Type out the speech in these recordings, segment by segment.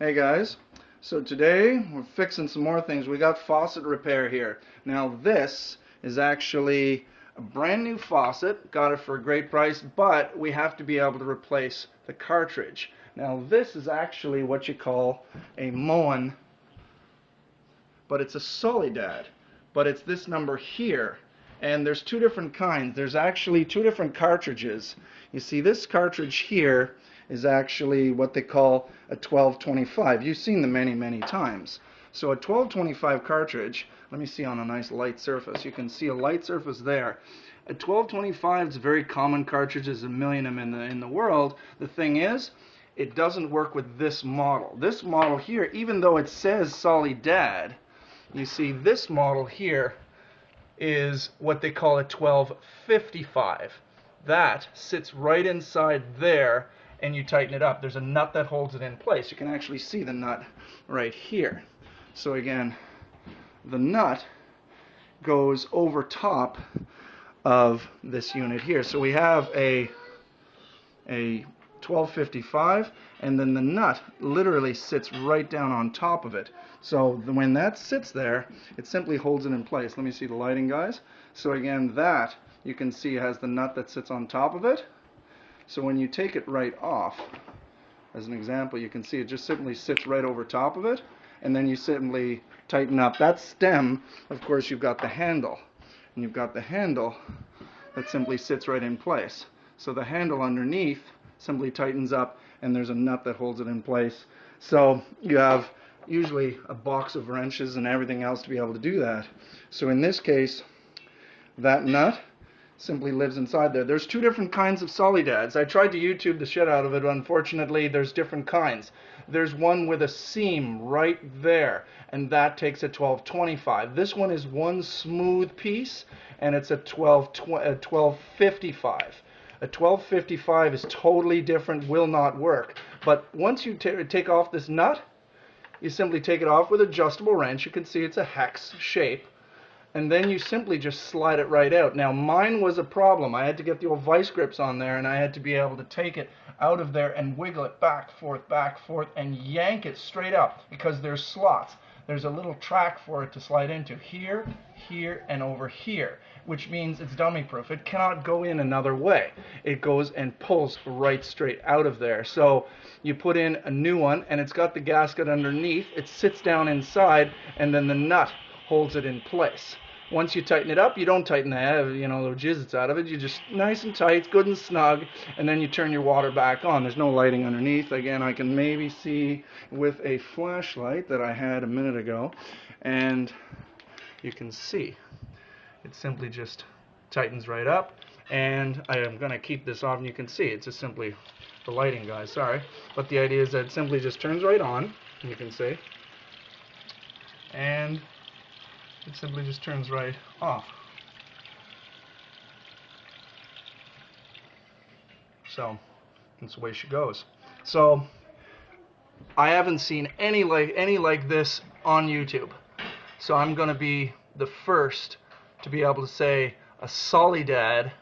Hey guys, so today we're fixing some more things. We got faucet repair here. Now this is actually a brand new faucet, got it for a great price, but we have to be able to replace the cartridge. Now this is actually what you call a Moen, but it's a Solidad, but it's this number here. And there's two different kinds. There's actually two different cartridges. You see, this cartridge here is actually what they call a 1225. You've seen them many times. So a 1225 cartridge, let me see on a nice light surface. You can see a light surface there. A 1225 is a very common cartridge. There's a million of them in the world. The thing is, it doesn't work with this model. This model here, even though it says Solidad, you see this model here is what they call a 1255. That sits right inside there, and you tighten it up. There's a nut that holds it in place. You can actually see the nut right here. So again, the nut goes over top of this unit here. So we have a 1255, and then the nut literally sits right down on top of it. So when that sits there, it simply holds it in place. Let me see the lighting, guys. So again, that you can see has the nut that sits on top of it. So when you take it right off, as an example, you can see it just simply sits right over top of it, and then you simply tighten up. That stem, of course, you've got the handle, and you've got the handle that simply sits right in place. So the handle underneath simply tightens up, and there's a nut that holds it in place. So you have usually a box of wrenches and everything else to be able to do that. So in this case, that nut simply lives inside there. There's two different kinds of Solidads. I tried to YouTube the shit out of it, but unfortunately there's different kinds. There's one with a seam right there, and that takes a 1225. This one is one smooth piece, and it's a 1255. A 1255 is totally different, will not work. But once you take off this nut, you simply take it off with an adjustable wrench. You can see it's a hex shape. And then you simply just slide it right out. Now mine was a problem. I had to get the old vice grips on there, and I had to be able to take it out of there and wiggle it back, forth, and yank it straight up, because there's slots. There's a little track for it to slide into here, here, and over here, which means it's dummy proof. It cannot go in another way. It goes and pulls right straight out of there. So you put in a new one, and it's got the gasket underneath. It sits down inside, and then the nut holds it in place. Once you tighten it up, you don't tighten the jizzits out of it. You just nice and tight, good and snug, and then you turn your water back on. There's no lighting underneath. Again, I can maybe see with a flashlight that I had a minute ago, and you can see it simply just tightens right up. And I am going to keep this off, and you can see it's just simply the lighting, guys, sorry, but the idea is that it simply just turns right on, you can see, and it simply just turns right off. So that's the way she goes. So I haven't seen any like this on YouTube. So I'm going to be the first to be able to say a Solidad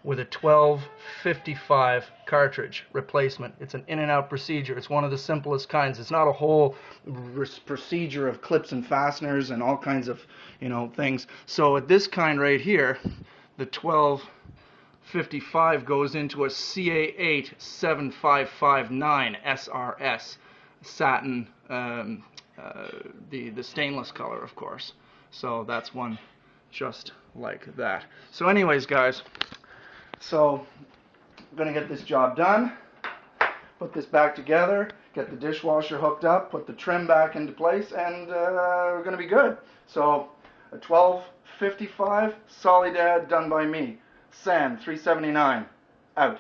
with a 1255 cartridge replacement. It's an in and out procedure. It's one of the simplest kinds. It's not a whole procedure of clips and fasteners and all kinds of things. So at this kind right here, the 1255 goes into a CA8 7559 SRS satin, the stainless color, of course. So that's one just like that. So anyways, guys, so I'm going to get this job done, put this back together, get the dishwasher hooked up, put the trim back into place, and we're going to be good. So a 1255 Solidad done by me. Sam, 379, out.